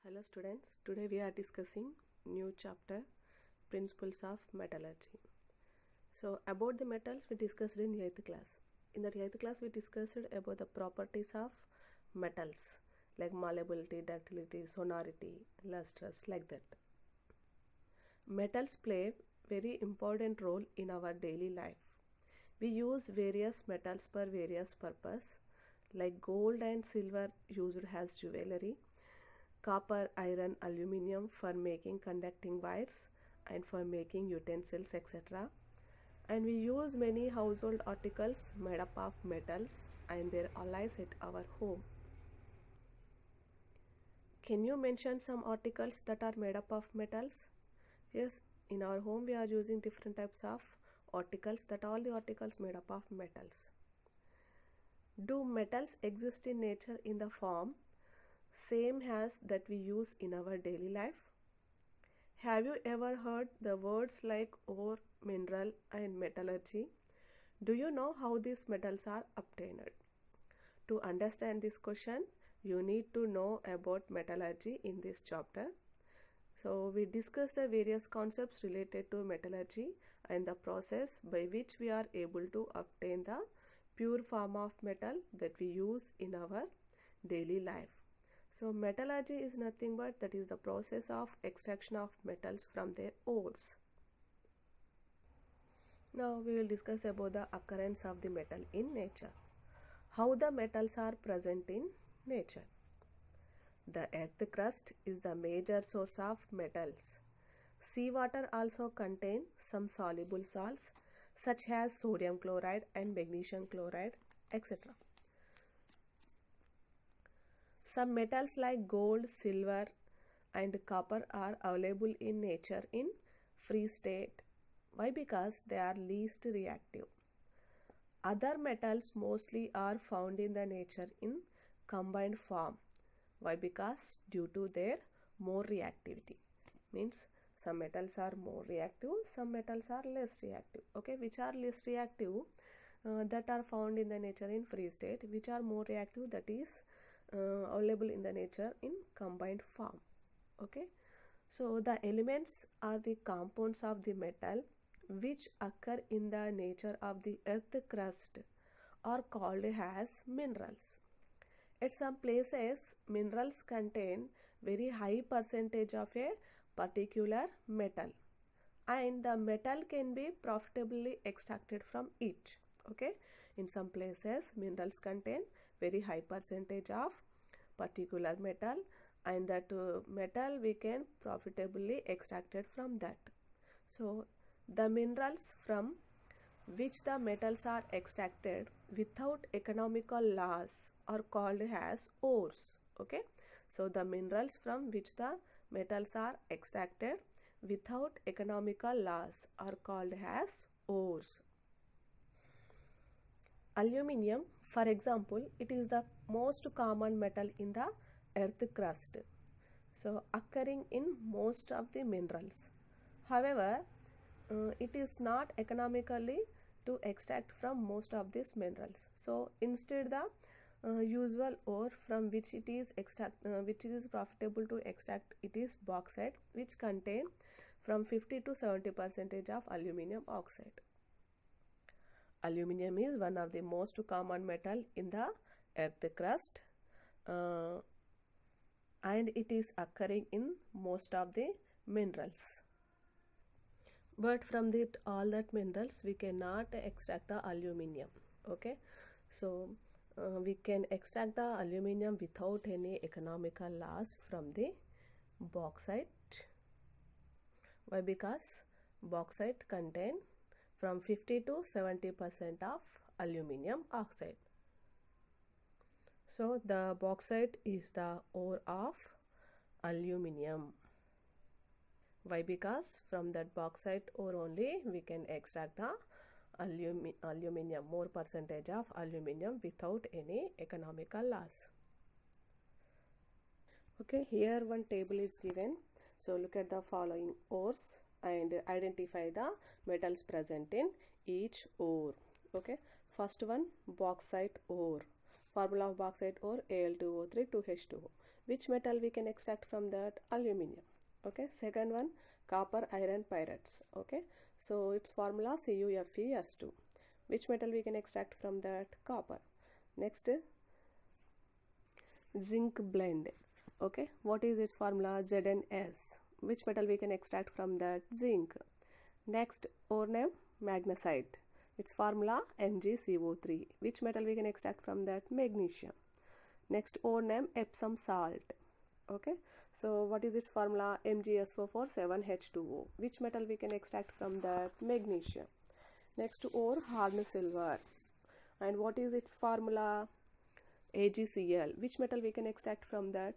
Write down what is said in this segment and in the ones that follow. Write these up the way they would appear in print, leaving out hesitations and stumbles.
Hello students, today we are discussing new chapter Principles of Metallurgy. So about the metals we discussed in 8th class. In that 8th class we discussed about the properties of metals like malleability, ductility, sonority, lustrous, like that. Metals play very important role in our daily life. We use various metals for various purpose like gold and silver used as jewelry, copper, iron, aluminium for making conducting wires and for making utensils, etc. And we use many household articles made up of metals and their alloys at our home. Can you mention some articles that are made up of metals? Yes, in our home we are using different types of articles, that all the articles made up of metals. Do metals exist in nature in the form same as that we use in our daily life? Have you ever heard the words like ore, mineral and metallurgy? Do you know how these metals are obtained? To understand this question, you need to know about metallurgy in this chapter. So we discuss the various concepts related to metallurgy and the process by which we are able to obtain the pure form of metal that we use in our daily life. So metallurgy is nothing but that is the process of extraction of metals from their ores. Now we will discuss about the occurrence of the metal in nature. How the metals are present in nature. The earth crust is the major source of metals. Seawater also contains some soluble salts such as sodium chloride and magnesium chloride, etc. Some metals like gold, silver and copper are available in nature in free state. Why? Because they are least reactive. Other metals mostly are found in the nature in combined form. Why? Because due to their more reactivity. Means some metals are more reactive, some metals are less reactive. Okay, which are less reactive? That are found in the nature in free state. Which are more reactive? That is available in the nature in combined form. Okay, so the elements are the compounds of the metal which occur in the nature of the earth crust are called as minerals. At some places, minerals contain very high percentage of a particular metal and the metal can be profitably extracted from it. Okay, in some places minerals contain very high percentage of particular metal and that metal we can profitably extracted from that. So the minerals from which the metals are extracted without economical loss are called as ores. Okay, so the minerals from which the metals are extracted without economical loss are called as ores. Aluminium, for example, it is the most common metal in the earth crust, so occurring in most of the minerals. However, it is not economically to extract from most of these minerals. So instead the usual ore from which it is profitable to extract, it is bauxite, which contain from 50 to 70% of aluminium oxide. Aluminium is one of the most common metal in the earth crust and it is occurring in most of the minerals. But from all that minerals we cannot extract the aluminium. Okay, so we can extract the aluminium without any economical loss from the bauxite. Why? Because bauxite contain from 50 to 70% of aluminium oxide. So the bauxite is the ore of aluminium. Why? Because from that bauxite ore only we can extract the aluminium, more percentage of aluminium without any economical loss. Okay, here one table is given. So look at the following ores and identify the metals present in each ore. Okay, first one, bauxite ore. Formula of bauxite ore Al2O3 2H2O. Which metal we can extract from that? Aluminium. Okay. Second one, copper iron pyrites. Okay. So its formula CuFeS2. Which metal we can extract from that? Copper. Next, zinc blende. Okay. What is its formula? ZnS. Which metal we can extract from that? Zinc. Next, ore name magnesite. Its formula MgCO3. Which metal we can extract from that? Magnesium. Next, ore name Epsom salt. Okay. So what is its formula? MgSO4 7H2O. Which metal we can extract from that? Magnesium. Next, ore Harn silver. And what is its formula? AgCl. Which metal we can extract from that?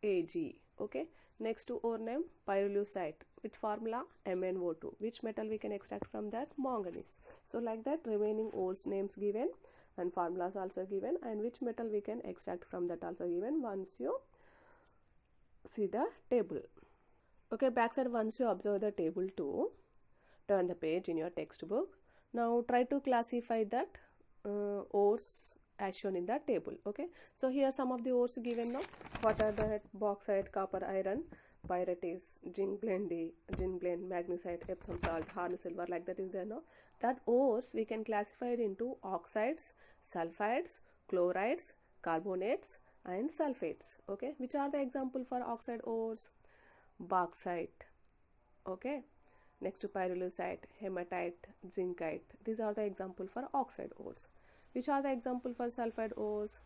Ag. Okay. Next to ore name pyrolusite. Its formula MnO2. Which metal we can extract from that? Manganese. So like that, remaining ores names given and formulas also given, and which metal we can extract from that also given once you see the table. Okay, backside, once you observe the table 2, turn the page in your textbook. Now try to classify that ores as shown in the table. Okay, so here some of the ores given now. What are that? Bauxite, copper, iron, pyrite is zinc blende, magnesite, Epsom salt, Harn silver, like that is there now. That ores we can classify it into oxides, sulfides, chlorides, carbonates and sulfates. Okay, which are the example for oxide ores? Bauxite. Okay, next to pyrolusite, hematite, zincite. These are the example for oxide ores. Which are the example for sulfide ores?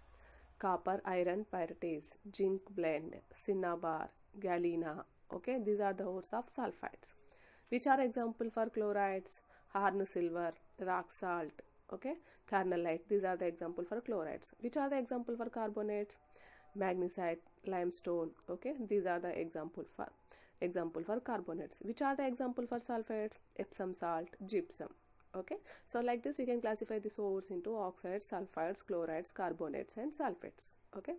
Copper, iron, pyrites, zinc blende, cinnabar, galena. Okay, these are the ores of sulfides. Which are example for chlorides? Harn silver, rock salt. Okay, carnallite. These are the example for chlorides. Which are the example for carbonates? Magnesite, limestone. Okay, these are the example for carbonates. Which are the example for sulfates? Epsom salt, gypsum. Okay, so like this we can classify the ores into oxides, sulfides, chlorides, carbonates and sulfates. Okay,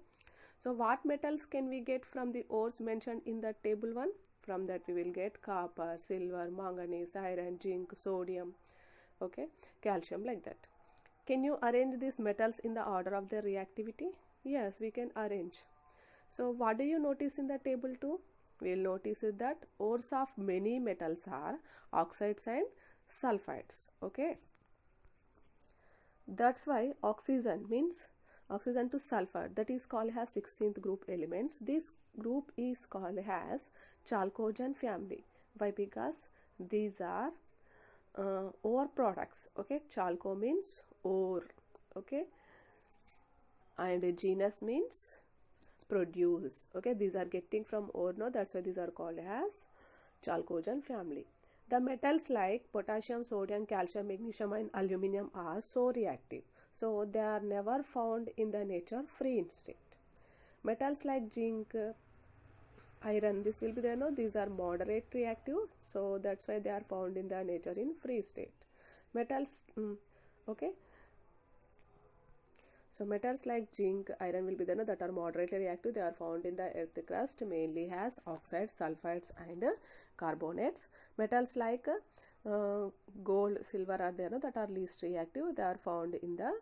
so what metals can we get from the ores mentioned in the table 1? From that we will get copper, silver, manganese, iron, zinc, sodium, okay, calcium, like that. Can you arrange these metals in the order of their reactivity? Yes, we can arrange. So what do you notice in the table 2? We will notice that ores of many metals are oxides and sulfides. Okay, that's why oxygen means oxygen to sulfur, that is called as 16th group elements. This group is called as chalcogen family. Why? Because these are ore products. Okay, chalco means ore. Okay, and genus means produce. Okay, these are getting from ore now, that's why these are called as chalcogen family. The metals like potassium, sodium, calcium, magnesium and aluminium are so reactive, so they are never found in the nature free in state. Metals like zinc, iron, this will be there, no, these are moderate reactive, so that's why they are found in the nature in free state. Metals, okay, so metals like zinc, iron will be there, no, that are moderately reactive. They are found in the earth crust, mainly as oxides, sulfides and carbonates. Metals like gold, silver are there, no, that are least reactive. They are found in the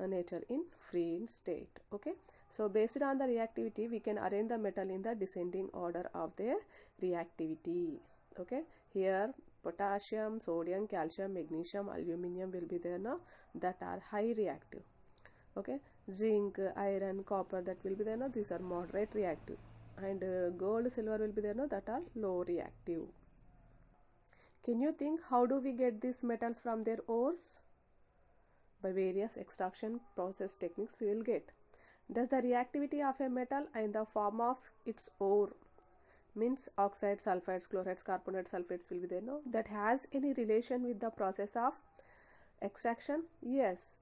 nature in free state. Okay, so based on the reactivity we can arrange the metal in the descending order of their reactivity. Okay, here potassium, sodium, calcium, magnesium, aluminium will be there now, that are high reactive. Okay, zinc, iron, copper, that will be there, no, these are moderate reactive, and gold, silver will be there, no, that are low reactive. Can you think how do we get these metals from their ores? By various extraction process techniques we will get. Does the reactivity of a metal in the form of its ore, means oxides, sulfides, chlorides, carbonates, sulfates will be there, no, that has any relation with the process of extraction? Yes.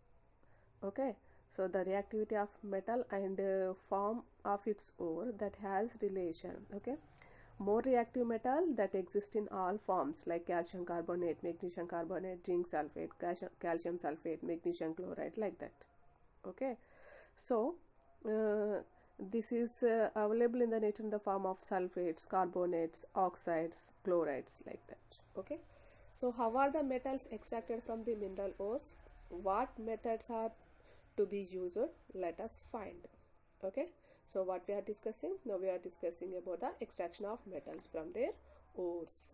Okay, so the reactivity of metal and form of its ore, that has relation. Okay, more reactive metal that exist in all forms like calcium carbonate, magnesium carbonate, zinc sulfate, calcium sulfate, magnesium chloride, like that. Okay, so this is available in the nature in the form of sulfates, carbonates, oxides, chlorides, like that. Okay, so how are the metals extracted from the mineral ores? What methods are to be used, let us find. Okay, so what we are discussing now, we are discussing about the extraction of metals from their ores.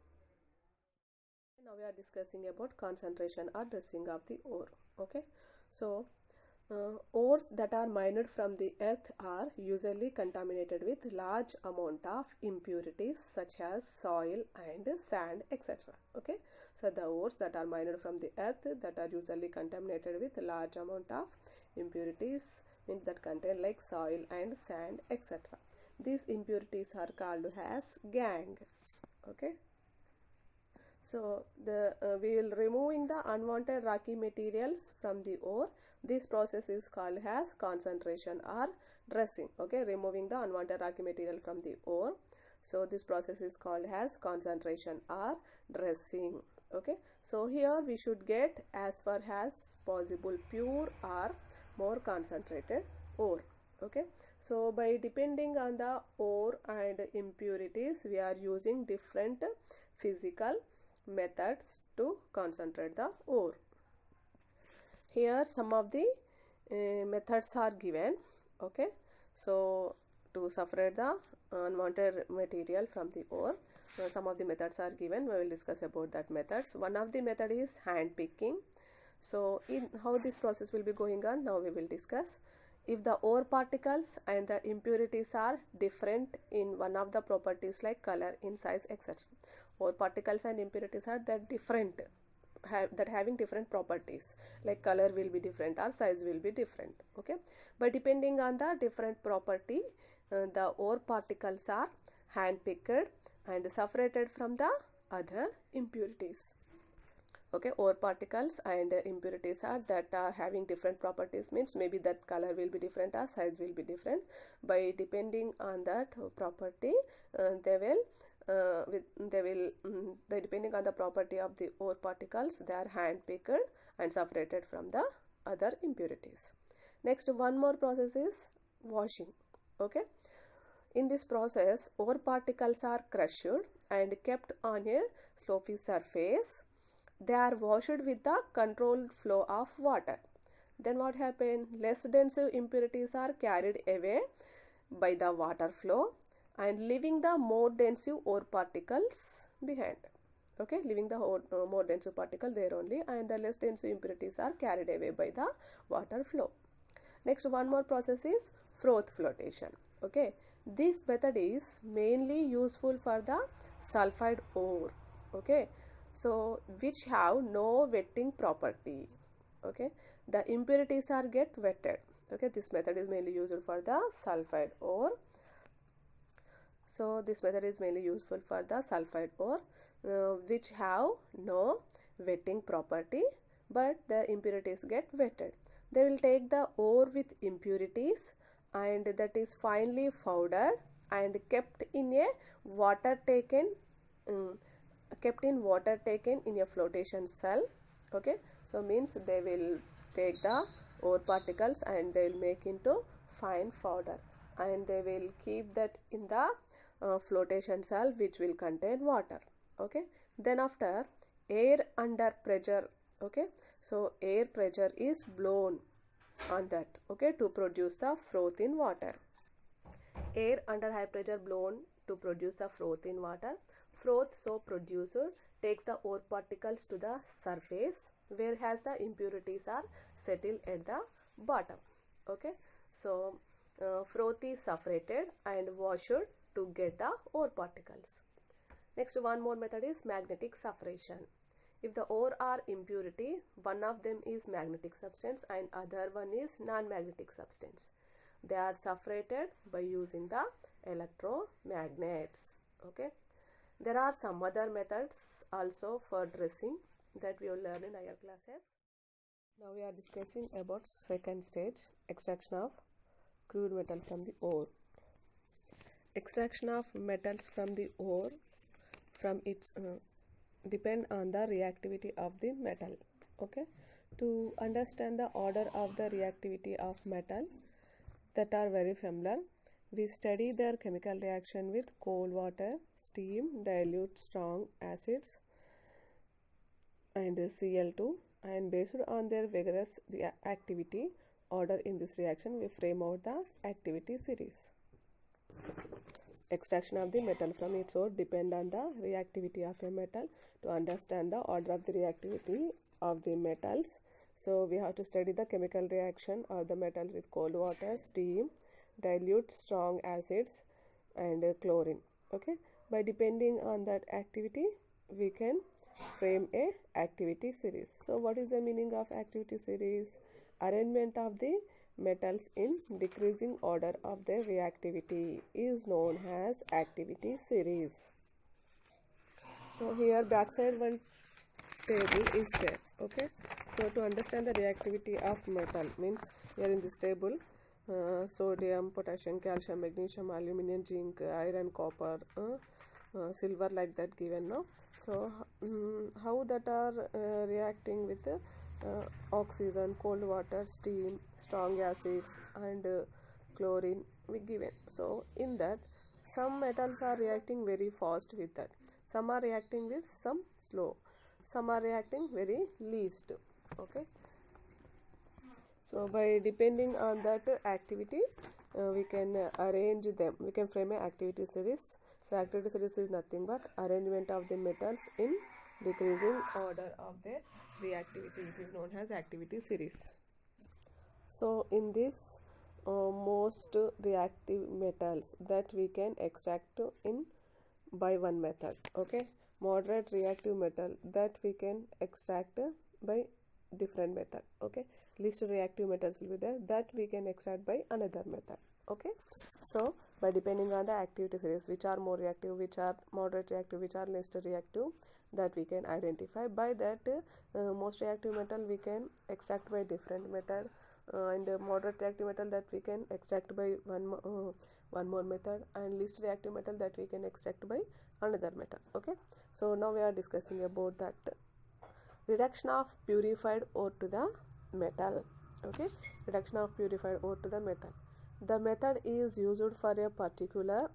Now we are discussing about concentration or dressing of the ore. Okay, so ores that are mined from the earth are usually contaminated with large amount of impurities such as soil and sand, etc. Okay, so the ores that are mined from the earth that are usually contaminated with large amount of impurities means that contain like soil and sand, etc. These impurities are called as gangue. Okay, so we will removing the unwanted rocky materials from the ore. This process is called as concentration or dressing. Okay, removing the unwanted rocky material from the ore. So this process is called as concentration or dressing. Okay, so here we should get as far as possible pure or more concentrated ore. Okay, so by depending on the ore and impurities, we are using different physical methods to concentrate the ore. Here some of the methods are given. Okay, so to separate the unwanted material from the ore, some of the methods are given. We will discuss about that methods. One of the method is hand picking. So in how this process will be going on, now we will discuss. If the ore particles and the impurities are different in one of the properties like color, in size, etc. Ore particles and impurities are that different, having different properties, like color will be different or size will be different. Okay, but depending on the different property, the ore particles are hand picked and separated from the other impurities. Okay, ore particles and impurities are that are having different properties means maybe that color will be different or size will be different. By depending on that property, depending on the property of the ore particles, they are hand picked and separated from the other impurities. Next, one more process is washing. Okay, in this process, ore particles are crushed and kept on a slopy surface. They are washed with the controlled flow of water. Then what happens? Less dense impurities are carried away by the water flow and leaving the more dense ore particles behind. Okay, leaving the more dense particle there only, and the less dense impurities are carried away by the water flow. Next, one more process is froth flotation. Okay, this method is mainly useful for the sulfide ore. Okay, so which have no wetting property. Okay, the impurities are get wetted. Okay, this method is mainly used for the sulfide ore. So this method is mainly useful for the sulfide ore, which have no wetting property, but the impurities get wetted. They will take the ore with impurities and that is finely powdered and kept in a water taken in a flotation cell. Okay, so means they will take the ore particles and they will make into fine powder and they will keep that in the flotation cell which will contain water. Okay, then after air under pressure. Okay, so air pressure is blown on that. Okay, to produce the froth in water. Air under high pressure blown to produce the froth in water. Froth so produced takes the ore particles to the surface, whereas the impurities are settled at the bottom. Okay, so froth is separated and washed to get the ore particles. Next, one more method is magnetic separation. If the ore are impurity, one of them is magnetic substance and other one is non-magnetic substance. They are separated by using the electromagnets. Okay, there are some other methods also for dressing that we will learn in higher classes. Now we are discussing about second stage, extraction of crude metal from the ore. Extraction of metals from the ore from its depend on the reactivity of the metal. Okay, to understand the order of the reactivity of metal that are very familiar, we study their chemical reaction with cold water, steam, dilute strong acids and Cl2, and based on their vigorous activity, order in this reaction, we frame out the activity series. Extraction of the metal from its ore depend on the reactivity of a metal. To understand the order of the reactivity of the metals, so we have to study the chemical reaction of the metals with cold water, steam, dilute, strong acids, and chlorine. Okay, by depending on that activity, we can frame a activity series. So what is the meaning of activity series? Arrangement of the metals in decreasing order of their reactivity is known as activity series. So here backside one table is there. Okay, so to understand the reactivity of metal means here in this table sodium, potassium, calcium, magnesium, aluminum, zinc, iron, copper, silver, like that given now. So how that are reacting with oxygen, cold water, steam, strong acids, and chlorine we given. So in that some metals are reacting very fast with that, some are reacting with some slow, some are reacting very least. Okay, so by depending on that activity we can arrange them, we can frame an activity series. So activity series is nothing but arrangement of the metals in decreasing order of their reactivity. It is known as activity series. So in this most reactive metals that we can extract in by one method. Okay, moderate reactive metal that we can extract by different method. Okay, least reactive metals will be there that we can extract by another method. Okay, so by depending on the activity series, which are more reactive, which are moderate reactive, which are least reactive, that we can identify. By that most reactive metal we can extract by different method, and moderate reactive metal that we can extract by one more method, and least reactive metal that we can extract by another method. Okay, so now we are discussing about that reduction of purified ore to the metal. Okay, reduction of purified ore to the metal. The method is used for a particular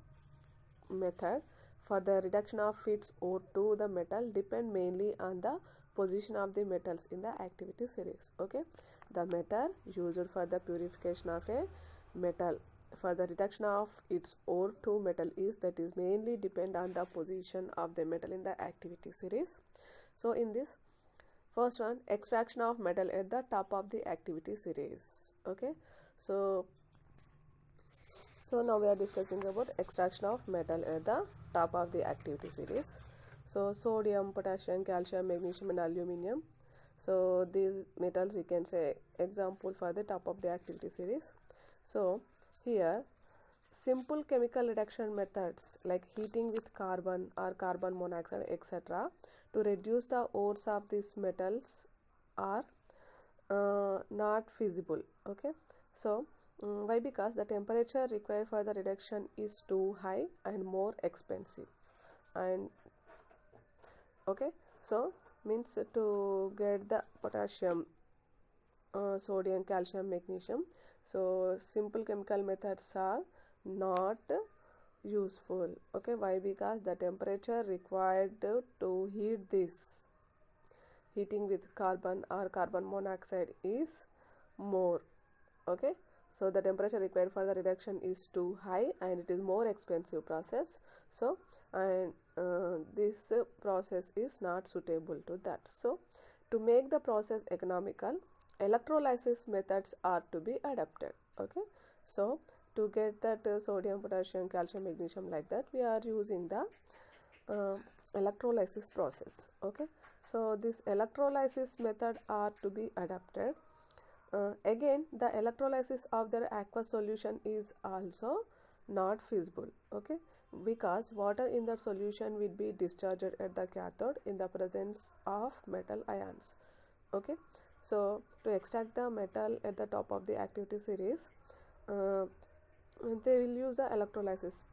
method for the reduction of its ore to the metal depend mainly on the position of the metals in the activity series. Okay, the method used for the purification of a metal for the reduction of its ore to metal is mainly depend on the position of the metal in the activity series. So in this first one, extraction of metal at the top of the activity series. Okay, so now we are discussing about extraction of metal at the top of the activity series. So sodium, potassium, calcium, magnesium, and aluminum. So these metals we can say example for the top of the activity series. So here simple chemical reduction methods like heating with carbon or carbon monoxide etc. to reduce the ores of these metals are not feasible. Okay, so why? Because the temperature required for the reduction is too high and more expensive. And okay, so means to get the potassium, sodium, calcium, magnesium, so simple chemical methods are not useful. Okay, why? Because the temperature required to heat this, heating with carbon or carbon monoxide is more. Okay, so the temperature required for the reduction is too high and it is more expensive process. So and this process is not suitable to that. So to make the process economical, electrolysis methods are to be adapted. Okay, so to get that sodium, potassium, calcium, magnesium, like that we are using the electrolysis process. Okay, so this electrolysis method are to be adapted. Again, the electrolysis of the aqueous solution is also not feasible. Okay, because water in the solution will be discharged at the cathode in the presence of metal ions. Okay, so to extract the metal at the top of the activity series, they will use the electrolysis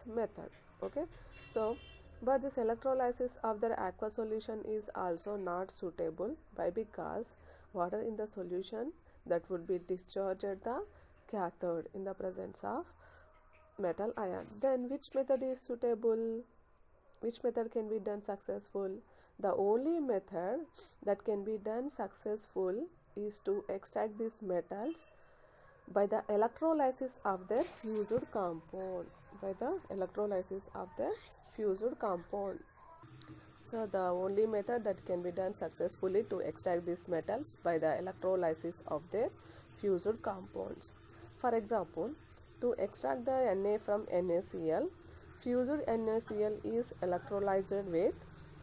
method. Okay, so but this electrolysis of the aqueous solution is also not suitable. Why? Because water in the solution that would be discharged at the cathode in the presence of metal ion. Then which method is suitable? Which method can be done successful? The only method that can be done successful is to extract these metals by the electrolysis of their fused compound. By the electrolysis of their fused compound. So the only method that can be done successfully to extract these metals by the electrolysis of their fused compounds. For example, to extract the Na from NaCl, fused NaCl is electrolyzed with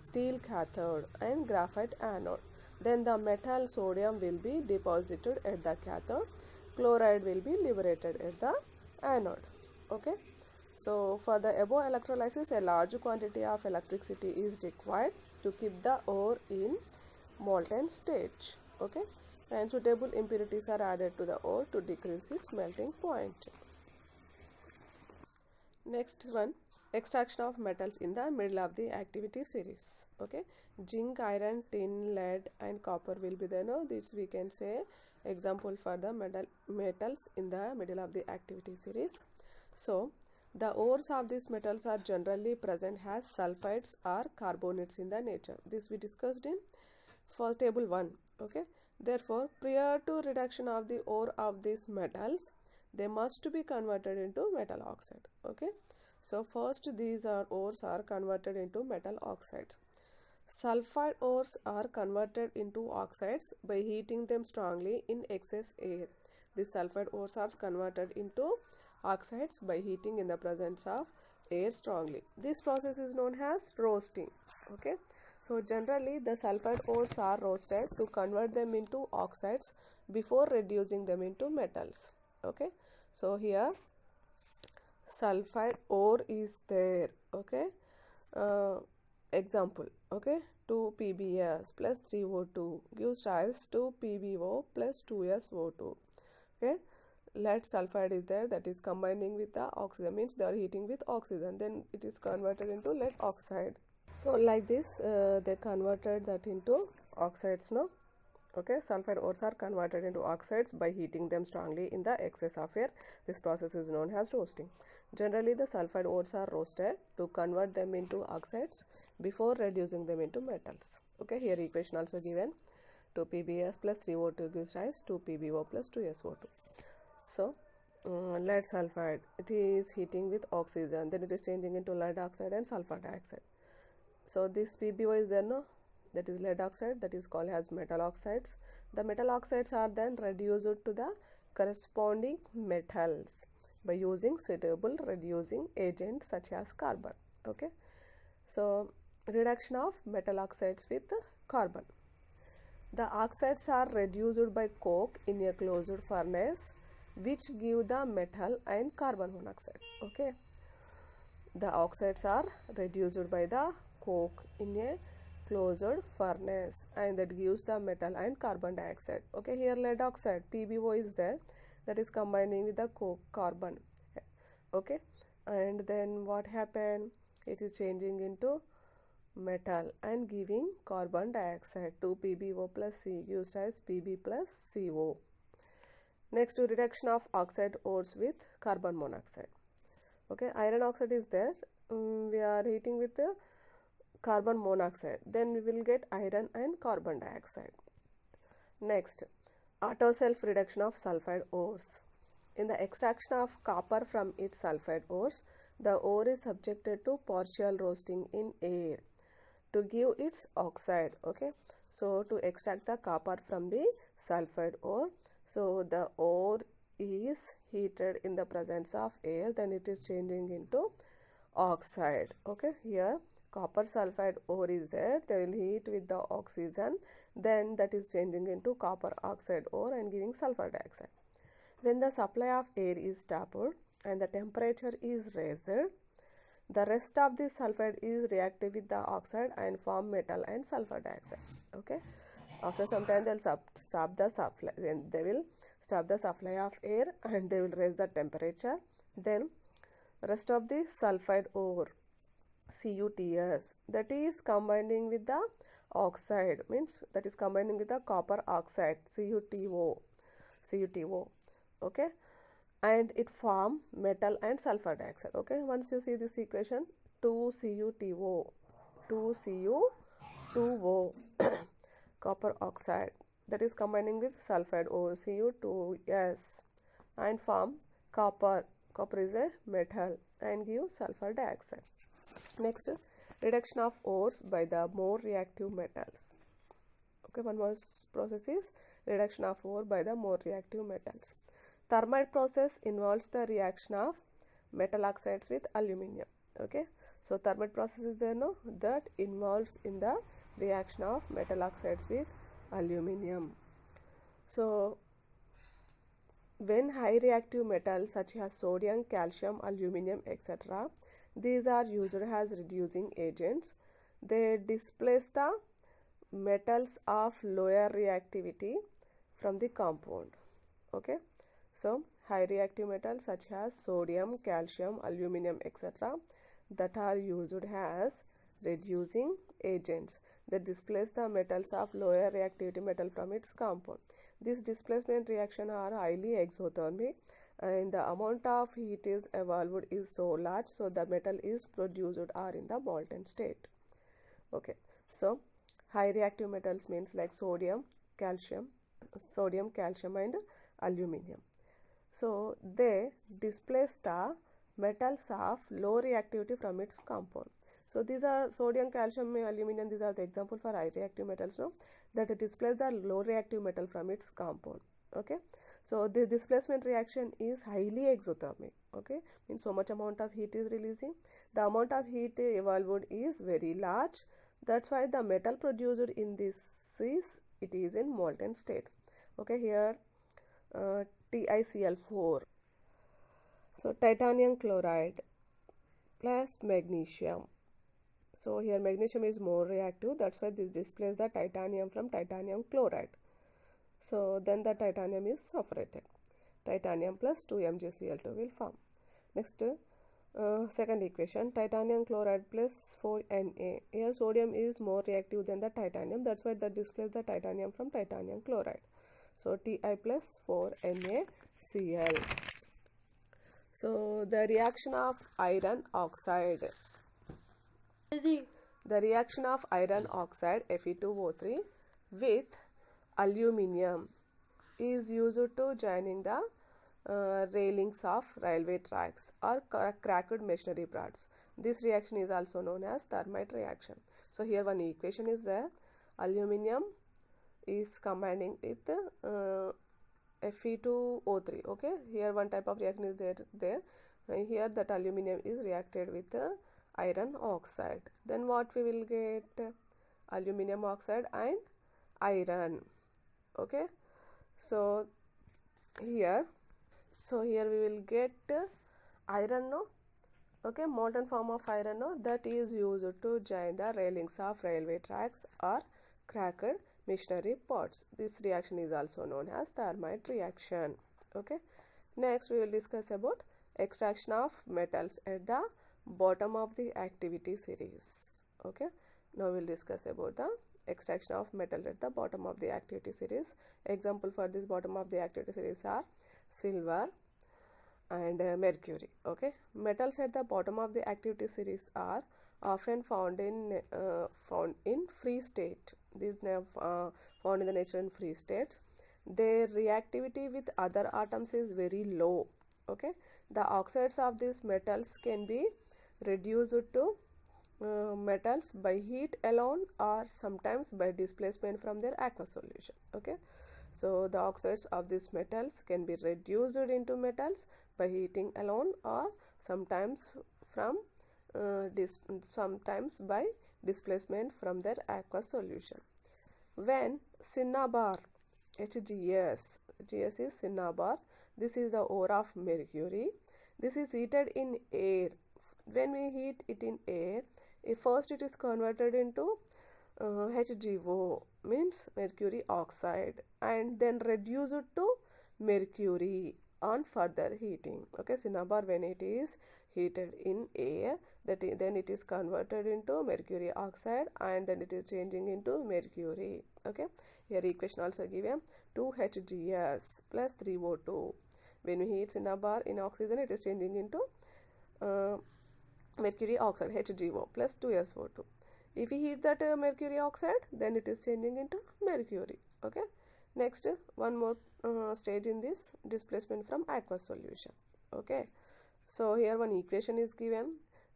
steel cathode and graphite anode. Then the metal sodium will be deposited at the cathode, chloride will be liberated at the anode. Okay. So for the above electrolysis, a large quantity of electricity is required to keep the ore in molten state. Okay, and suitable impurities are added to the ore to decrease its melting point. Next one, extraction of metals in the middle of the activity series. Okay, zinc, iron, tin, lead, and copper will be there. No, this we can say example for the metals in the middle of the activity series. So the ores of these metals are generally present as sulfides or carbonates in the nature. This we discussed in for table 1. Okay. Therefore, prior to reduction of the ore of these metals, they must be converted into metal oxide. Okay. So first these ores are converted into metal oxides. Sulfide ores are converted into oxides by heating them strongly in excess air. The sulfide ores are converted into oxides by heating in the presence of air strongly. This process is known as roasting. Okay. So generally the sulfide ores are roasted to convert them into oxides before reducing them into metals. Okay. So here sulfide ore is there. Okay. Example. Okay. 2 PbS plus 3O2 gives rise to PbO plus 2SO2. Okay. Lead sulfide is there, that is combining with the oxygen, means they are heating with oxygen, then it is converted into lead oxide. So like this they converted that into oxides. No, okay, sulfide ores are converted into oxides by heating them strongly in the excess of air. This process is known as roasting. Generally the sulfide ores are roasted to convert them into oxides before reducing them into metals. Okay, here equation also given, 2 PbS plus 3O2 gives rise to PbO plus 2SO2. So lead sulfide, it is heating with oxygen, then it is changing into lead oxide and sulfur dioxide. So this PbO is there, no, that is lead oxide, that is called as metal oxides. The metal oxides are then reduced to the corresponding metals by using suitable reducing agents such as carbon. Okay, so reduction of metal oxides with carbon. The oxides are reduced by coke in a closed furnace, which give the metal and carbon monoxide. Okay, the oxides are reduced by the coke in a closed furnace, and that gives the metal and carbon dioxide. Okay, here lead oxide PbO is there, that is combining with the coke carbon. Okay, and then what happened, it is changing into metal and giving carbon dioxide. 2 PbO plus C gives as Pb plus CO. Next, reduction of oxide ores with carbon monoxide. Okay, iron oxide is there, we are heating with the carbon monoxide, then we will get iron and carbon dioxide. Next, auto self reduction of sulfide ores. In the extraction of copper from its sulfide ores, the ore is subjected to partial roasting in air to give its oxide. Okay, so to extract the copper from the sulfide ore, so the ore is heated in the presence of air, then it is changing into oxide. Okay, here copper sulfide ore is there, they will heat with the oxygen, then that is changing into copper oxide ore and giving sulfur dioxide. When the supply of air is stopped and the temperature is raised, the rest of the sulfide is reactive with the oxide and form metal and sulfur dioxide. Okay, after some time they will stop the supply, then they will stop the supply of air and they will raise the temperature. Then rest of the sulfide ore, CuTs, that is combining with the oxide, means that is combining with the copper oxide, CuTO. Okay, and it form metal and sulfur dioxide. Okay, once you see this equation, 2CuTO, 2Cu2O copper oxide, that is combining with sulfide OCU2S and form copper. Copper is a metal and give sulfur dioxide. Next, reduction of ores by the more reactive metals. Okay, one more process is reduction of ore by the more reactive metals. Thermite process involves the reaction of metal oxides with aluminium. Okay, so thermite process is there, no, that involves in the reaction of metal oxides with aluminium. So when high reactive metals such as sodium, calcium, aluminium, etc., these are used as reducing agents, they displace the metals of lower reactivity from the compound. Okay, so high reactive metals such as sodium, calcium, aluminium, etc., that are used as reducing agents. They displace the metals of lower reactivity metal from its compound. These displacement reactions are highly exothermic and the amount of heat is evolved is so large, so the metal is produced or in the molten state. Okay, so high reactive metals means like sodium, calcium and aluminium. So they displace the metals of low reactivity from its compound. So these are sodium, calcium, aluminium, these are the example for high reactive metals, no, that displace the low reactive metal from its compound. Okay, so this displacement reaction is highly exothermic. Okay, means so much amount of heat is releasing, the amount of heat evolved is very large, that's why the metal produced in this it is in molten state. Okay, here TiCl4. So titanium chloride plus magnesium. So here magnesium is more reactive, that's why this displaces the titanium from titanium chloride. So then the titanium is separated. Titanium plus 2MgCl2 will form. Next, second equation, titanium chloride plus 4Na. Here sodium is more reactive than the titanium, that's why that displaces the titanium from titanium chloride. So Ti plus 4NaCl. So the reaction of iron oxide. The reaction of iron oxide Fe2O3 with aluminium is used to joining the railings of railway tracks or cracked machinery parts. This reaction is also known as thermite reaction. So here one equation is there. Aluminium is combining with Fe2O3. Okay, here one type of reaction is there. Here that aluminium is reacted with iron oxide. Then what we will get? Aluminium oxide and iron. Okay, so here we will get iron, no, okay, molten form of iron, no, that is used to join the railings of railway tracks or cracked machinery parts. This reaction is also known as thermite reaction. Okay, next we will discuss about extraction of metals at the bottom of the activity series. Okay, now we will discuss about the extraction of metal at the bottom of the activity series. Example for this bottom of the activity series are silver and mercury. Okay, metals at the bottom of the activity series are often found in free state. These found in the nature in free states. Their reactivity with other atoms is very low. Okay, the oxides of these metals can be reduced to metals by heat alone or sometimes by displacement from their aqueous solution. Okay, so the oxides of these metals can be reduced into metals by heating alone or sometimes from sometimes by displacement from their aqueous solution. When cinnabar HGS, GS is cinnabar, this is the ore of mercury, this is heated in air. When we heat it in air, first it is converted into HGO, means mercury oxide, and then reduced to mercury on further heating. Okay, cinnabar when it is heated in air, then it is converted into mercury oxide and then it is changing into mercury. Okay, here equation also given 2HGS plus 3O2. When we heat cinnabar in oxygen, it is changing into mercury oxide HGO plus 2SO2. If we heat that mercury oxide, then it is changing into mercury. Okay, Next, one more stage in this, displacement from aqueous solution. Okay, so here one equation is given.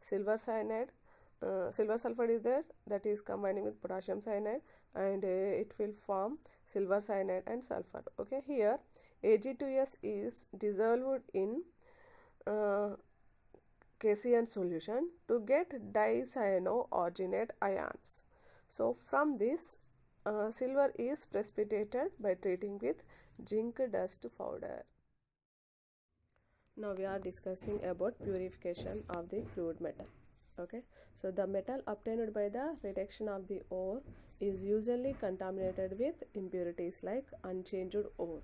Silver cyanide, silver sulfide is there, that is combining with potassium cyanide, and it will form silver cyanide and sulfur. Okay, here Ag2S is dissolved in KCN solution to get dicyanoarginate ions. So from this, silver is precipitated by treating with zinc dust powder. Now we are discussing about purification of the fluid metal. Okay, so the metal obtained by the reduction of the ore is usually contaminated with impurities like unchanged ore,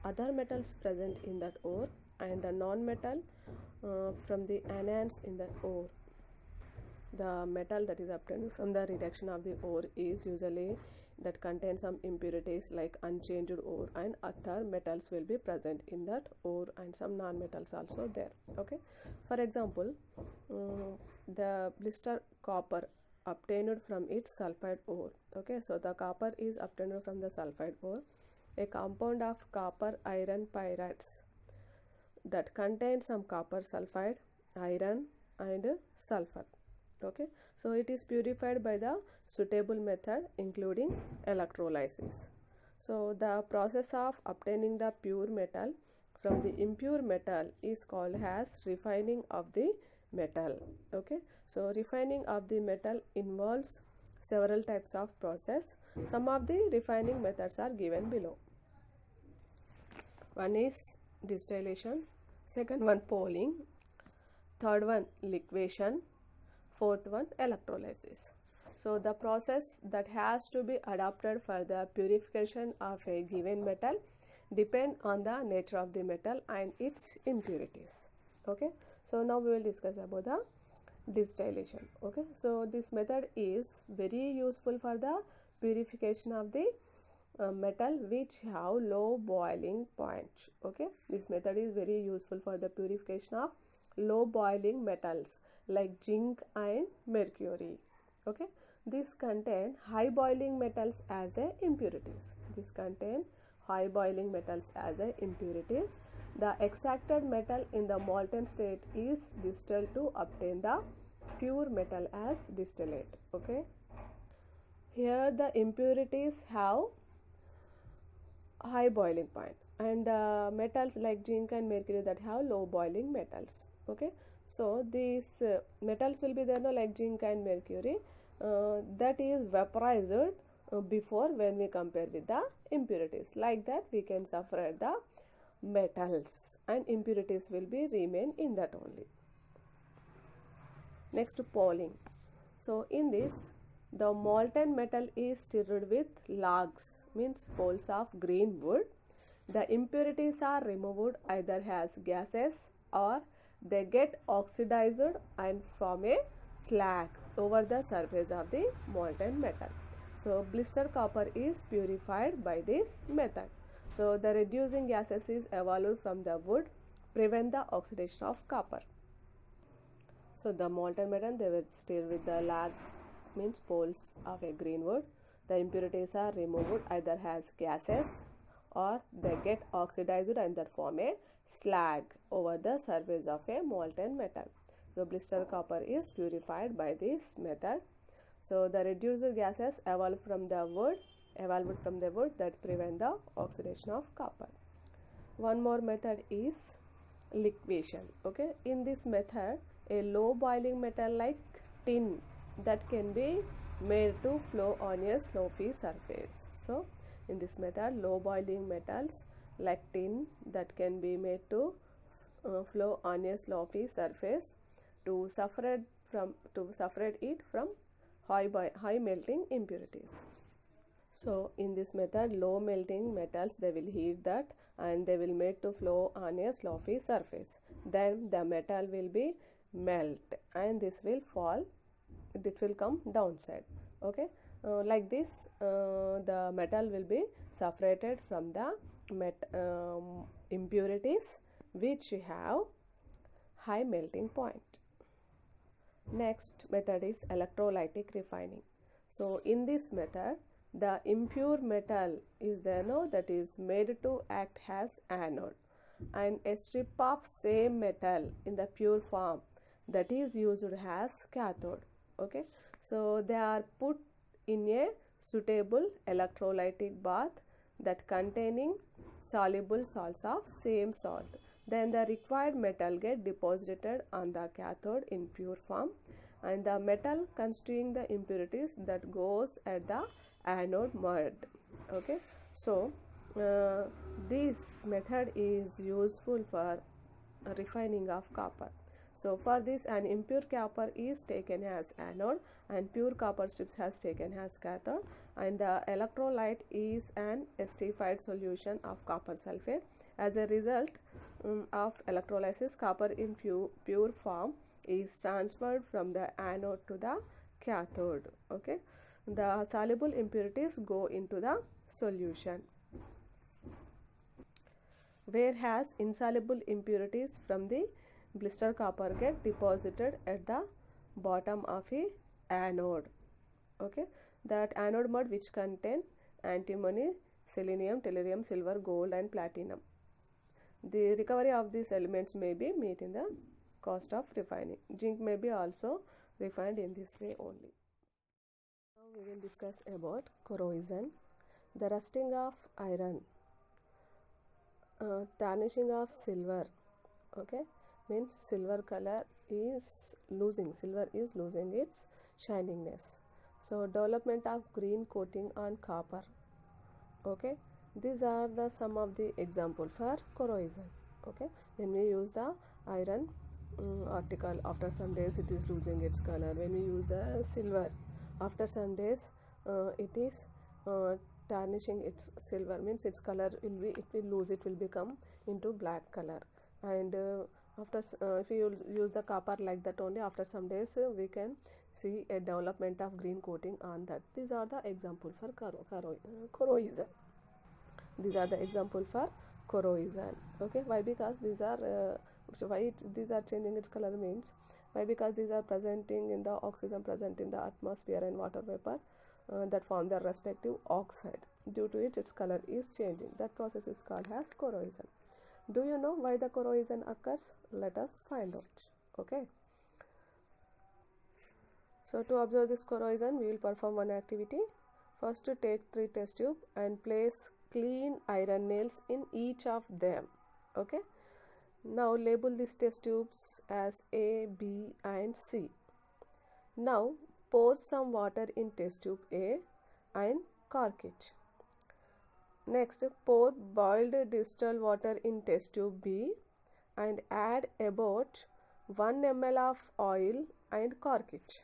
other metals present in that ore, and the non-metal from the anions in the ore. The metal that is obtained from the reduction of the ore is usually that contains some impurities like unchanged ore, and other metals will be present in that ore, and some non-metals also there. Okay, for example, the blister copper obtained from its sulfide ore. Okay, so the copper is obtained from the sulfide ore, a compound of copper iron pyrites that contains some copper sulfide, iron, and sulfur. Okay, so it is purified by the suitable method including electrolysis. So the process of obtaining the pure metal from the impure metal is called as refining of the metal. Okay, so refining of the metal involves several types of process. Some of the refining methods are given below. One is distillation, second one polling, third one liquation, fourth one electrolysis. So the process that has to be adopted for the purification of a given metal depend on the nature of the metal and its impurities. Okay, so now we will discuss about the distillation. Okay, so this method is very useful for the purification of the metal which have low boiling point. Okay, this method is very useful for the purification of low boiling metals like zinc and mercury. Okay, this contain high boiling metals as a impurities. This contain high boiling metals as a impurities. The extracted metal in the molten state is distilled to obtain the pure metal as distillate. Okay, here the impurities have high boiling point, and metals like zinc and mercury that have low boiling metals. Okay, so these metals will be there, no, like zinc and mercury, that is vaporized before when we compare with the impurities. Like that we can separate the metals, and impurities will be remain in that only. Next, polling. So in this, the molten metal is stirred with logs, means poles of green wood. The impurities are removed either as gases or they get oxidized and form a slag over the surface of the molten metal. So blister copper is purified by this method. So the reducing gases is evolved from the wood, prevent the oxidation of copper. So the molten metal they will stir with the lag, means poles of a green wood. The impurities are removed either as gases or they get oxidized and that form a slag over the surface of a molten metal. So blister copper is purified by this method. So the reduced gases evolved from the wood that prevent the oxidation of copper. One more method is liquation. Okay, in this method a low boiling metal like tin that can be made to flow on a slopy surface. So in this method low boiling metals like tin that can be made to flow on a slopy surface to separate it from high melting impurities. So in this method low melting metals they will heat that and they will made to flow on a slopy surface. Then the metal will be melt and this will fall, it will come downside. Okay, like this the metal will be separated from the impurities which have high melting point. Next method is electrolytic refining. So in this method the impure metal is there, no, that is made to act as anode, and a strip of same metal in the pure form that is used as cathode. Okay, so they are put in a suitable electrolytic bath that containing soluble salts of same salt. Then the required metal get deposited on the cathode in pure form, and the metal constituting the impurities that goes at the anode mud. Okay, so this method is useful for refining of copper. So for this, an impure copper is taken as anode and pure copper strips has taken as cathode, and the electrolyte is an esterified solution of copper sulfate. As a result of electrolysis, copper in pure form is transferred from the anode to the cathode. Okay, the soluble impurities go into the solution, whereas insoluble impurities from the blister copper get deposited at the bottom of a anode. Okay, that anode mud which contain antimony, selenium, tellurium, silver, gold and platinum. The recovery of these elements may be met in the cost of refining. Zinc may be also refined in this way only. Now we will discuss about corrosion. The rusting of iron, tarnishing of silver. Okay, means silver is losing its shiningness. So development of green coating on copper. Okay, these are the some of the example for corrosion. Okay, when we use the iron article, after some days it is losing its color. When we use the silver, after some days it is tarnishing its silver, means its color will become into black color. And after if you use the copper like that only, after some days we can see a development of green coating on that. These are the example for corrosion. These are the example for corrosion. Okay, why? Because these are these are changing its color means why? Because these are presenting in the oxygen present in the atmosphere and water vapor that form their respective oxide. Due to it, its color is changing. That process is called as corrosion. Do you know why the corrosion occurs? Let us find out. Okay. So to observe this corrosion, we will perform one activity. First, to take 3 test tubes and place clean iron nails in each of them. Okay. Now label these test tubes as A, B and C. Now pour some water in test tube A and cork it. Next, pour boiled distilled water in test tube B and add about 1 ml of oil and cork it.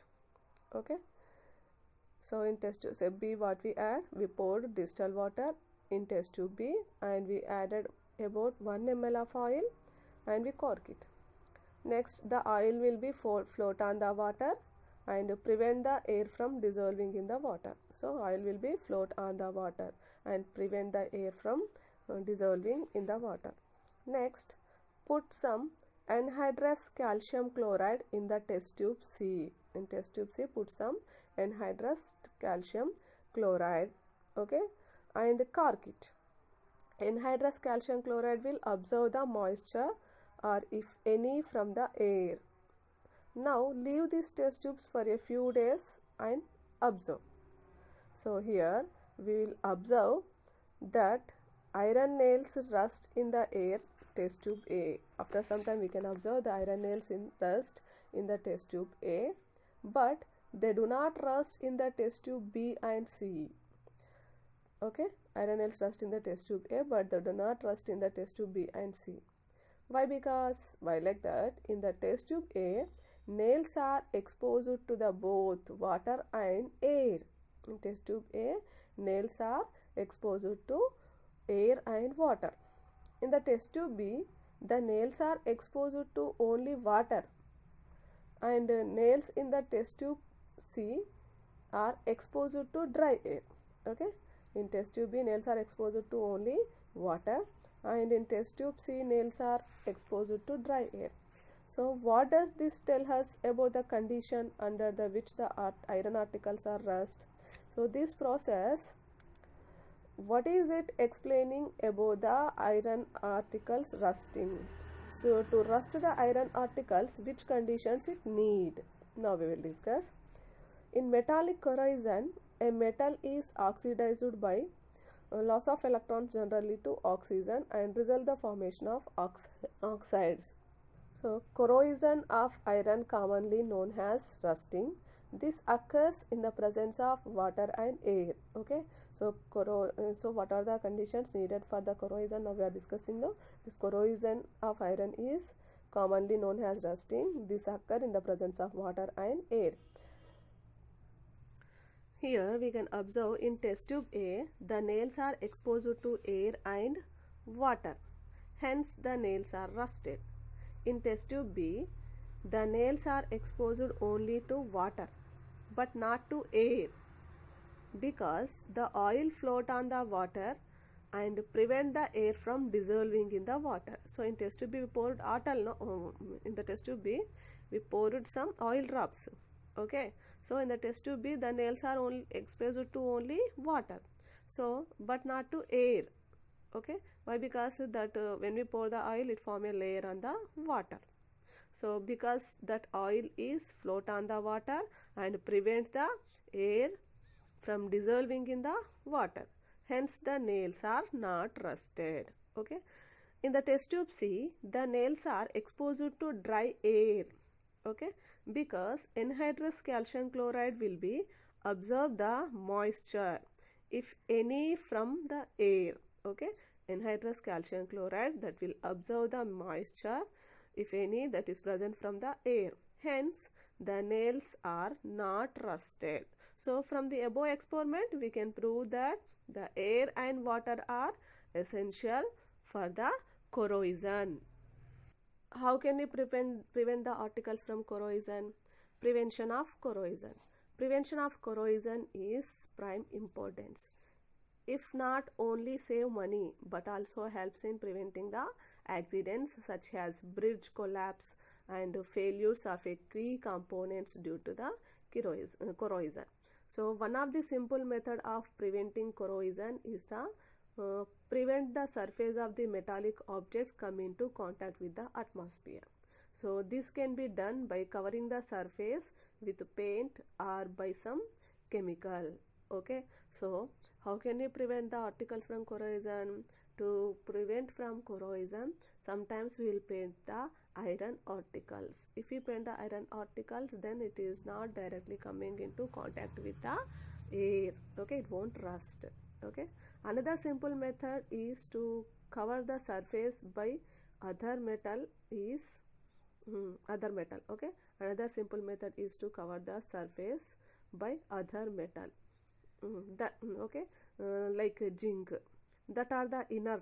Okay. So in test tube B, what we add? We poured distilled water in test tube B and we added about 1 ml of oil and we cork it. Next, the oil will be float on the water and prevent the air from dissolving in the water. So oil will be float on the water and prevent the air from dissolving in the water. Next, put some anhydrous calcium chloride in the test tube C. In test tube C, put some anhydrous calcium chloride. Okay, and cork it. Anhydrous calcium chloride will absorb the moisture or if any from the air. Now leave these test tubes for a few days and observe. So here we will observe that iron nails rust in the air, test tube A. After some time we can observe the iron nails in rust in the test tube A, but they do not rust in the test tube B and C. Okay, iron nails rust in the test tube A, but they do not rust in the test tube B and C. Why? Because why like that? In the test tube A, nails are exposed to the both water and air. In test tube A, nails are exposed to air and water. In the test tube B, the nails are exposed to only water, and nails in the test tube C are exposed to dry air. Okay, in test tube B, nails are exposed to only water, and in test tube C, nails are exposed to dry air. So what does this tell us about the condition under which the iron articles are rust? So this process, what is it explaining about the iron articles rusting? So to rust the iron articles, which conditions it need? Now we will discuss. In metallic corrosion, a metal is oxidized by loss of electrons generally to oxygen and result the formation of oxides. So corrosion of iron commonly known as rusting. This occurs in the presence of water and air. Okay. So what are the conditions needed for the corrosion? Now we are discussing now. This corrosion of iron is commonly known as rusting. This occurs in the presence of water and air. Here we can observe in test tube A, the nails are exposed to air and water. Hence the nails are rusted. In test tube B, the nails are exposed only to water but not to air because the oil float on the water and prevent the air from dissolving in the water. So in test tube B we poured in the test tube B we poured some oil drops. Okay, so in the test tube B the nails are only exposed to only water, so but not to air. Okay, why? Because that when we pour the oil it form a layer on the water. So because that oil is float on the water and prevent the air from dissolving in the water, hence the nails are not rusted. Okay, in the test tube C the nails are exposed to dry air. Okay, because anhydrous calcium chloride will be absorb the moisture if any from the air. Okay, anhydrous calcium chloride that will absorb the moisture if any that is present from the air, hence the nails are not rusted. So from the above experiment we can prove that the air and water are essential for the corrosion. How can we prevent the articles from corrosion? Prevention of corrosion. Prevention of corrosion is prime importance. If not only save money but also helps in preventing the accidents such as bridge collapse and failures of a key components due to the corrosion. So one of the simple method of preventing corrosion is the prevent the surface of the metallic objects come into contact with the atmosphere. So this can be done by covering the surface with paint or by some chemical. Okay, so how can we prevent the articles from corrosion? To prevent from corrosion, sometimes we will paint the iron articles. If we paint the iron articles, then it is not directly coming into contact with the air. Okay, it won't rust. Okay, another simple method is to cover the surface by other metal is other metal. Okay, another simple method is to cover the surface by other metal. Okay, like zinc, that are the inert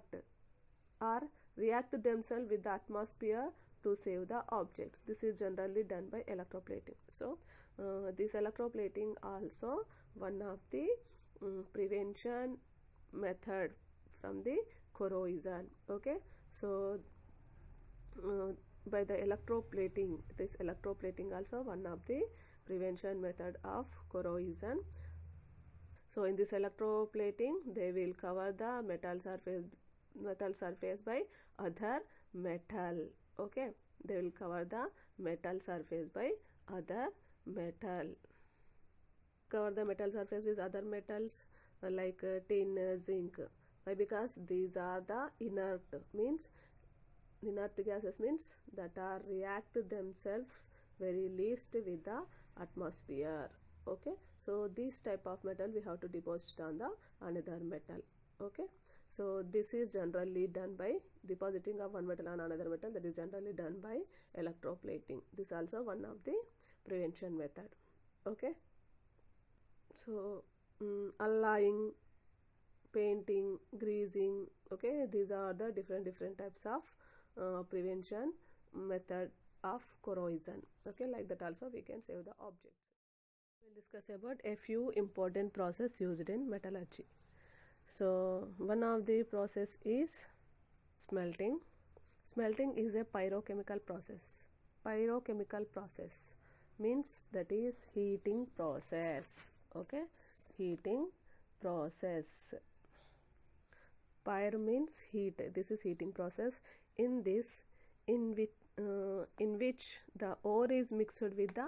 or react themselves with the atmosphere to save the objects. This is generally done by electroplating. So this electroplating also one of the prevention method from the corrosion. Okay, so by the electroplating, this electroplating also one of the prevention method of corrosion. So in this electroplating they will cover the metal surface by other metal. Okay, they will cover the metal surface by other metal. Cover the metal surface with other metals like tin, zinc. Why? Because these are the inert gases means that are react themselves very least with the atmosphere. Okay, so this type of metal we have to deposit on the another metal. Okay, so this is generally done by depositing of one metal on another metal, that is generally done by electroplating. This is also one of the prevention method. Okay, so alloying, painting, greasing. Okay, these are the different types of prevention method of corrosion. Okay, like that also we can save the objects. We'll discuss about a few important process used in metallurgy. So one of the process is smelting. Smelting is a pyrochemical process. Pyrochemical process means that is heating process. Okay, heating process. Pyre means heat. This is heating process. In this, in which the ore is mixed with the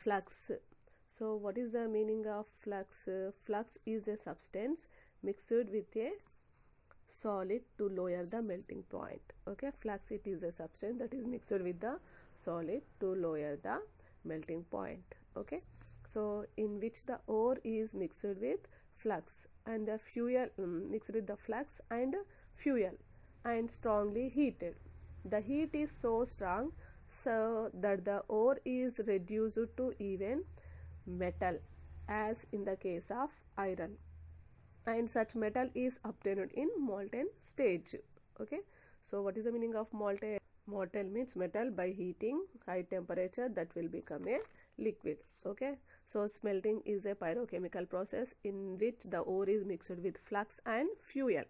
flux. So what is the meaning of flux? Flux is a substance mixed with a solid to lower the melting point. Okay, flux, it is a substance that is mixed with the solid to lower the melting point. Okay, so in which the ore is mixed with flux and the fuel, mixed with the flux and fuel and strongly heated. The heat is so strong so that the ore is reduced to even metal, as in the case of iron, and such metal is obtained in molten stage. Okay, so what is the meaning of molten? Molten means metal by heating high temperature that will become a liquid. Okay, so smelting is a pyrochemical process in which the ore is mixed with flux and fuel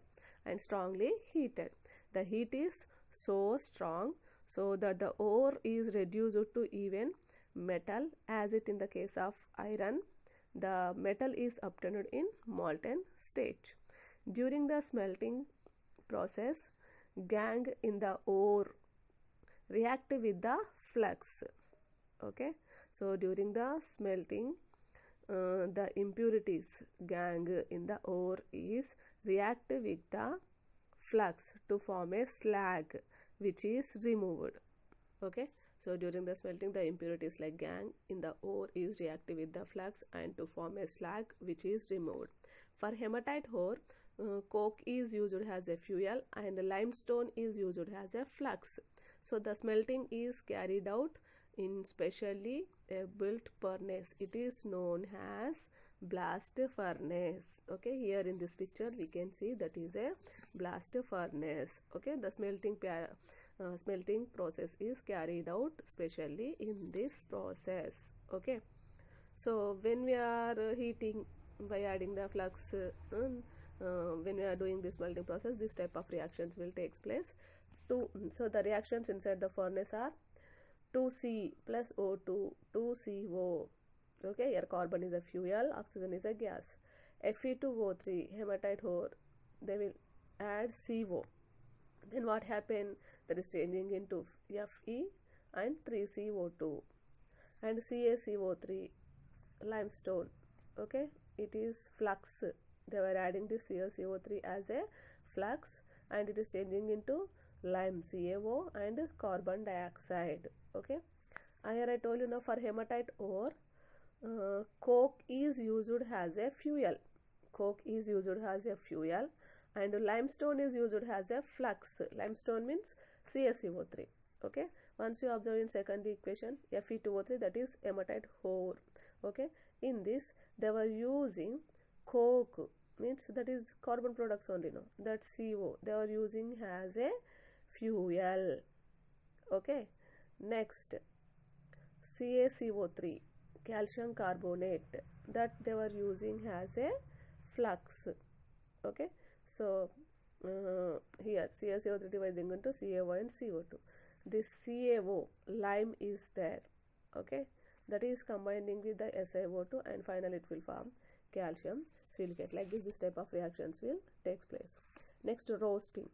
and strongly heated. The heat is so strong so that the ore is reduced to even metal, as it in the case of iron. The metal is obtained in molten stage. During the smelting process, gangue in the ore react with the flux. Okay, so during the smelting, the impurities gangue in the ore is react with the flux to form a slag, which is removed. Okay, so during the smelting, the impurities like gangue in the ore is reactive with the flux and to form a slag, which is removed. For hematite ore, coke is used as a fuel and limestone is used as a flux. So the smelting is carried out in specially built furnace. It is known as blast furnace. Okay, here in this picture we can see that is a blast furnace. Okay, the smelting process is carried out specially in this process. Okay, so when we are heating by adding the flux, when we are doing this smelting process, this type of reactions will take place. So the reactions inside the furnace are 2C plus O2, 2CO. Okay, here carbon is a fuel, oxygen is a gas. Fe2O3, hematite ore, they will add CO. Then what happen? That is changing into Fe and 3CO2 and CaCO3, limestone. Okay, it is flux. They were adding this CaCO3 as a flux and it is changing into lime, CaO, and carbon dioxide. Okay, here I told you now for hematite ore, coke is used as a fuel. Coke is used as a fuel and limestone is used as a flux. Limestone means CaCO3. Okay, once you observe in second equation, Fe2O3, that is hematite ore. Okay, in this they were using coke, means that is carbon products only, no, that CO they are using as a fuel. Okay, next CaCO3, calcium carbonate, that they were using as a flux. Okay, so here CaCO3 dividing into CaO and CO2. This CaO, lime, is there. Okay, that is combining with the SiO2 and finally it will form calcium silicate. Like this type of reactions will take place. Next, roasting.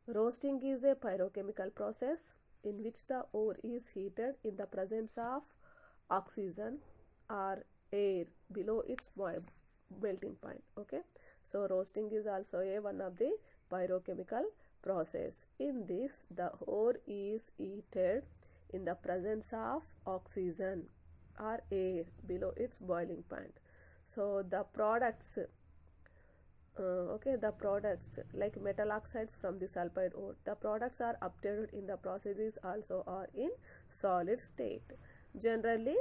Roasting is a pyrochemical process in which the ore is heated in the presence of oxygen or air below its melting point. Okay, so roasting is also one of the pyrochemical process. In this, the ore is heated in the presence of oxygen or air below its boiling point. So the products, the products like metal oxides from the sulfide ore, the products are obtained in the processes also are in solid state. Generally,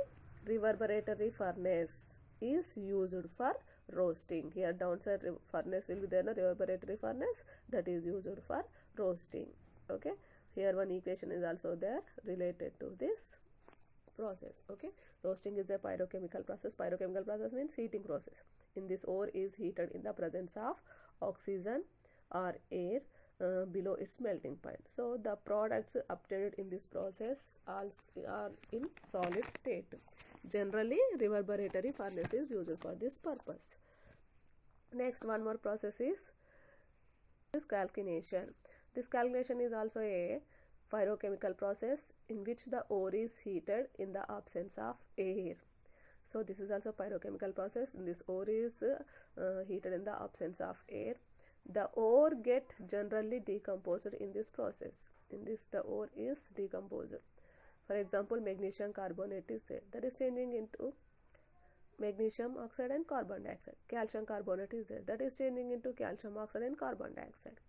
reverberatory furnace is used for roasting. Here downside furnace will be there, no, reverberatory furnace, that is used for roasting. Okay, here one equation is also there related to this process. Okay, roasting is a pyrochemical process. Pyrochemical process means heating process. In this, ore is heated in the presence of oxygen or air below its melting point. So the products obtained in this process are in solid state. Generally, reverberatory furnace is used for this purpose. Next, one more process is calcination. This calcination is also a pyrochemical process in which the ore is heated in the absence of air. So this is also pyrochemical process. This ore is heated in the absence of air. The ore get generally decomposed in this process. In this, the ore is decomposed. For example, magnesium carbonate is there, that is changing into magnesium oxide and carbon dioxide. Calcium carbonate is there, that is changing into calcium oxide and carbon dioxide.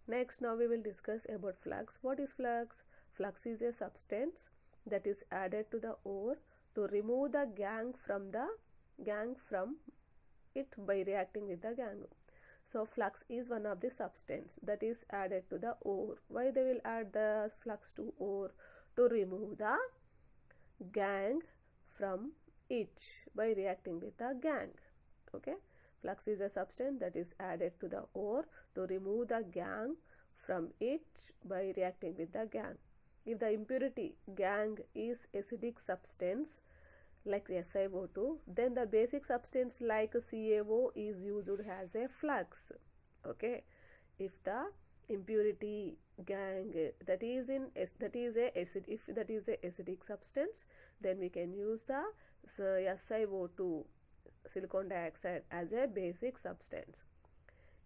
Next, now we will discuss about flux. What is flux? Flux is a substance that is added to the ore to remove the gangue from it by reacting with the gangue. So flux is one of the substance that is added to the ore. Why they will add the flux to ore? To remove the gangue from it by reacting with the gangue. Okay, flux is a substance that is added to the ore to remove the gangue from it by reacting with the gangue. If the impurity gangue is acidic substance like SiO2, then the basic substance like CaO is used as a flux. Okay, if the impurity gangue that is a acidic substance, then we can use the SiO2 silicon dioxide as a basic substance.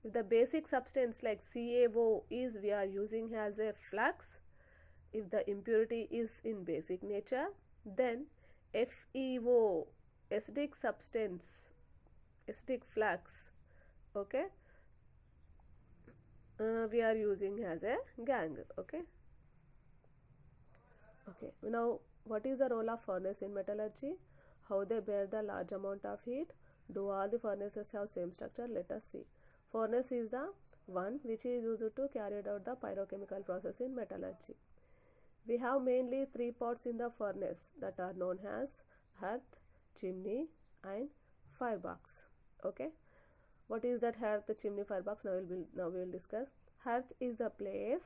If the basic substance like CaO is we are using as a flux, if the impurity is in basic nature, then FeO, acidic substance, acidic flux, okay, we are using as a gangue. Okay. Now, what is the role of furnace in metallurgy? How they bear the large amount of heat? Do all the furnaces have same structure? Let us see. Furnace is the one which is used to carry out the pyrochemical process in metallurgy. We have mainly three parts in the furnace that are known as hearth, chimney and firebox. Okay, what is that hearth, chimney, firebox? Now we will discuss. Hearth is the place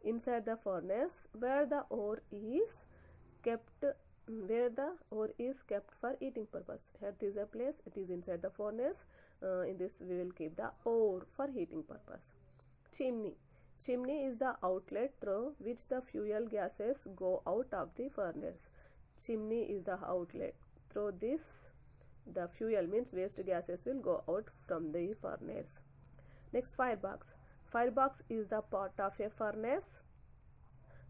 inside the furnace where the ore is kept for eating purpose. Hearth is a place, it is inside the furnace. In this we will keep the ore for heating purpose. Chimney is the outlet through which the fuel gases go out of the furnace. Chimney is the outlet. Through this, the fuel means waste gases will go out from the furnace. Next, firebox. Firebox is the part of a furnace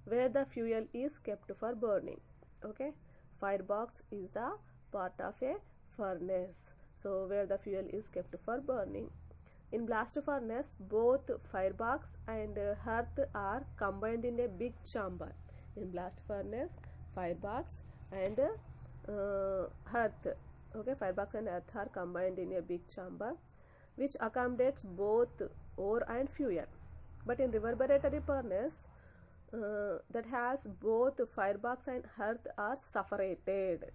where the fuel is kept for burning. Okay, firebox is the part of a furnace, so where the fuel is kept for burning. In blast furnace, both firebox and hearth are combined in a big chamber. In blast furnace, firebox and hearth, okay, firebox and earth are combined in a big chamber which accommodates both ore and fuel. But in reverberatory furnace, that has both firebox and hearth are separated.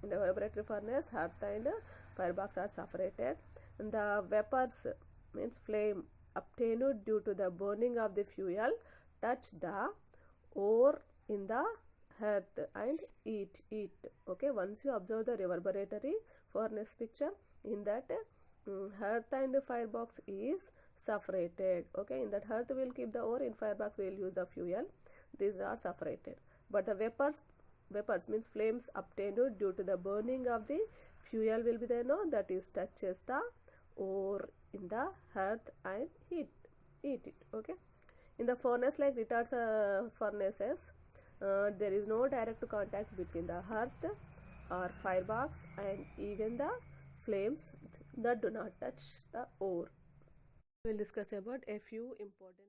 In the reverberatory furnace, hearth and firebox are separated, and the vapors means flame obtained due to the burning of the fuel touch the ore in the hearth and eat it. Okay, once you observe the reverberatory furnace picture, in that hearth and firebox is separated. Okay, in that hearth we will keep the ore, in firebox we will use the fuel. These are separated, but the vapors means flames obtained due to the burning of the fuel will be there, no, that is touches the ore in the hearth and eat it. Okay, in the furnace like retards furnaces, there is no direct contact between the hearth or firebox and even the flames that do not touch the ore. We will discuss about a few important